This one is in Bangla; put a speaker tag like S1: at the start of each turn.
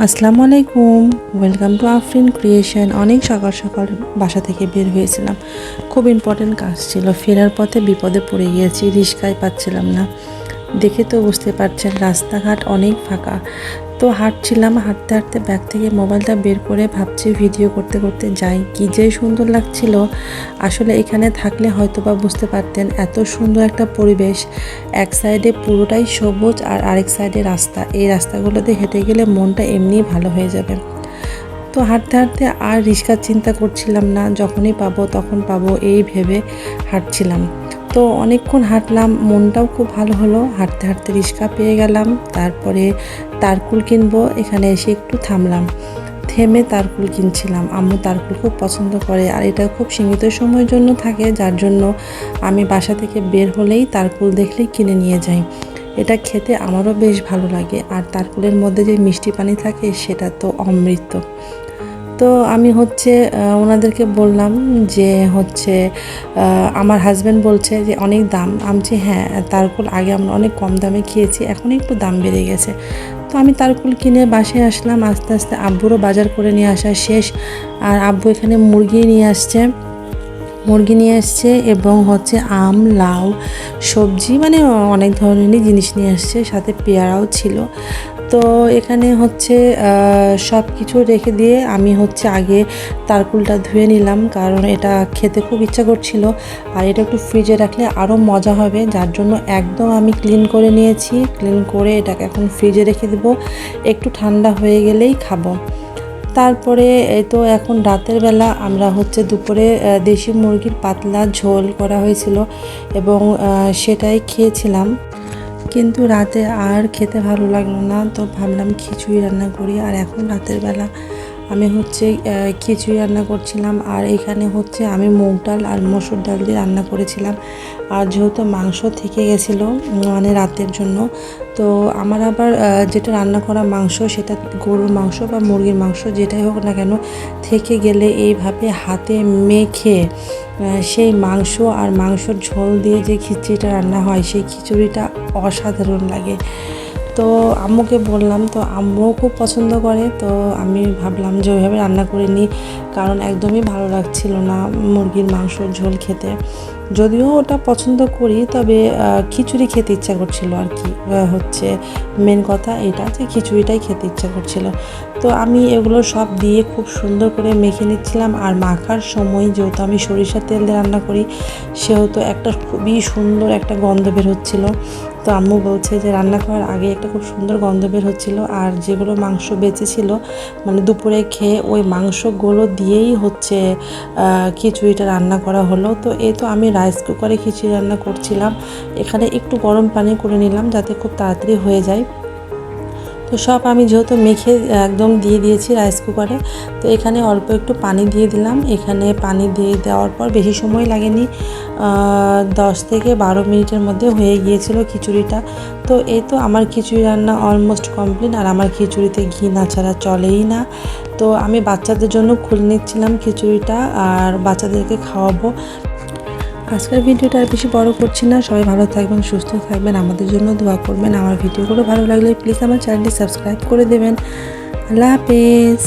S1: আসসালামু আলাইকুম, ওয়েলকাম টু আফরিন ক্রিয়েশন। অনেক সকাল সকাল বাসা থেকে বের হয়েছিলাম, খুব ইম্পর্টেন্ট কাজ ছিল। ফেরার পথে বিপদে পড়ে গিয়েছি, রিস্কায় পাচ্ছিলাম না। দেখে তো বুঝতে পারছেন রাস্তাঘাট অনেক ফাঁকা। তো হাঁটছিলাম, হাঁটতে হাঁটতে ব্যাগ থেকে মোবাইলটা বের করে ভাবছি ভিডিও করতে করতে যাই, কী যে সুন্দর লাগছিল। আসলে এখানে থাকলে হয়তো বা বুঝতে পারতেন এত সুন্দর একটা পরিবেশ। এক সাইডে পুরোটাই সবুজ আর আরেক সাইডে রাস্তা। এই রাস্তাগুলোতে হেঁটে গেলে মনটা এমনিই ভালো হয়ে যাবে। তো হাঁটতে হাঁটতে আর রিক্সার চিন্তা করছিলাম না, যখনই পাবো তখন পাবো এই ভেবে হাঁটছিলাম। তো অনেকক্ষণ হাঁটলাম, মনটাও খুব ভালো হলো। হাঁটতে হাঁটতে রিক্সা পেয়ে গেলাম। তারপরে তারকুল কিনবো, এখানে এসে একটু থামলাম, থেমে তারকুল কিনছিলাম। আম্মু তারকুল খুব পছন্দ করে আর এটা খুব সীমিত সময়ের জন্য থাকে, যার জন্য আমি বাসা থেকে বের হলেই তারকুল দেখলেই কিনে নিয়ে যাই। এটা খেতে আমারও বেশ ভালো লাগে, আর তারকুলের মধ্যে যে মিষ্টি পানি থাকে সেটা তো অমৃত। তো আমি ওনাদেরকে বললাম যে আমার হাজব্যান্ড বলছে যে অনেক দাম। আমি যে হ্যাঁ, তারকুল আগে আমরা অনেক কম দামে খেয়েছি, এখন একটু দাম বেড়ে গেছে। তো আমি তারকুল কিনে বাসায় আসলাম। আস্তে আস্তে আব্বুরও বাজার করে নিয়ে আসা শেষ, আর আব্বু এখানে মুরগি নিয়ে আসছে এবং আম, লাউ, সবজি, মানে অনেক ধরনেরই জিনিস নিয়ে আসছে, সাথে পেয়ারাও ছিল। তো এখানে সব কিছু রেখে দিয়ে আমি আগে তারকুলটা ধুয়ে নিলাম, কারণ এটা খেতে খুব ইচ্ছা করছিল। আর এটা একটু ফ্রিজে রাখলে আরও মজা হবে, যার জন্য একদম আমি ক্লিন করে নিয়েছি। ক্লিন করে এটাকে এখন ফ্রিজে রেখে দেবো, একটু ঠান্ডা হয়ে গেলেই খাবো। তারপরে এই তো এখন রাতের বেলা আমরা দুপুরে দেশি মুরগির পাতলা ঝোল করা হয়েছিল এবং সেটাই খেয়েছিলাম। কিন্তু রাতে আর খেতে ভালো লাগলো না, তো ভাবলাম খিচুড়ি রান্না করি। আর এখন রাতের বেলা আমি খিচুড়ি রান্না করছিলাম। আর এখানে আমি মুগ ডাল আর মসুর ডাল দিয়ে রান্না করেছিলাম। আর যেহেতু মাংস থেকে গেছিলো মানে রাতের জন্য, তো আমার আবার যেটা রান্না করা মাংস সেটা গরুর মাংস বা মুরগির মাংস যেটাই হোক না কেন, থেকে গেলে এইভাবে হাতে মেখে সেই মাংস আর মাংসর ঝোল দিয়ে যে খিচুড়িটা রান্না হয়, সেই খিচুড়িটা অসাধারণ লাগে। তো আম্মুকে বললাম, তো আম্মুও খুব পছন্দ করে। তো আমি ভাবলাম যে ওইভাবে রান্না করে নিই, কারণ একদমই ভালো লাগছিল না মুরগির মাংসর ঝোল খেতে। যদিও ওটা পছন্দ করি, তবে খিচুড়ি খেতে ইচ্ছা করছিল আর কি। মেন কথা এটা যে খিচুড়িটাই খেতে ইচ্ছা করছিল। তো আমি এগুলো সব দিয়ে খুব সুন্দর করে মেখে নিচ্ছিলাম। আর মাখার সময় যেহেতু আমি সরিষার তেল দিয়ে রান্না করি, সেহেতু একটা খুবই সুন্দর একটা গন্ধ বের হচ্ছিলো। তো আম্মু বলছে যে রান্না করার আগে একটা খুব সুন্দর গন্ধ বের হচ্ছিলো। আর যেগুলো মাংস বেঁচেছিল মানে দুপুরে খেয়ে, ওই মাংসগুলো দিয়েই খিচুড়িটা রান্না করা হলো। তো এই তো আমি রাইস কুকারে খিচুড়ি রান্না করছিলাম। এখানে একটু গরম পানি করে নিলাম যাতে খুব তাড়াতাড়ি হয়ে যায়। তো সব আমি যেহেতু মেখে একদম দিয়ে দিয়েছি রাইস কুকারে, তো এখানে অল্প একটু পানি দিয়ে দিলাম। এখানে পানি দিয়ে দেওয়ার পর বেশি সময় লাগেনি, 10 থেকে 12 মিনিটের মধ্যে হয়ে গিয়েছিল খিচুড়িটা। তো এই তো আমার খিচুড়ি রান্না অলমোস্ট কমপ্লিট। আর আমার খিচুড়িতে ঘি না ছাড়া চলেই না। তো আমি বাচ্চাদের জন্য খুলে নিচ্ছিলাম খিচুড়িটা, আর বাচ্চাদেরকে খাওয়াবো। আজকের ভিডিওটা আর বেশি বড় করছি না। সবাই ভালো থাকবেন, সুস্থ থাকবেন, আমাদের জন্য দোয়া করবেন। আমার ভিডিওগুলো ভালো লাগলে প্লিজ আমার চ্যানেলটি সাবস্ক্রাইব করে দেবেন। আল্লাহ হাফেজ।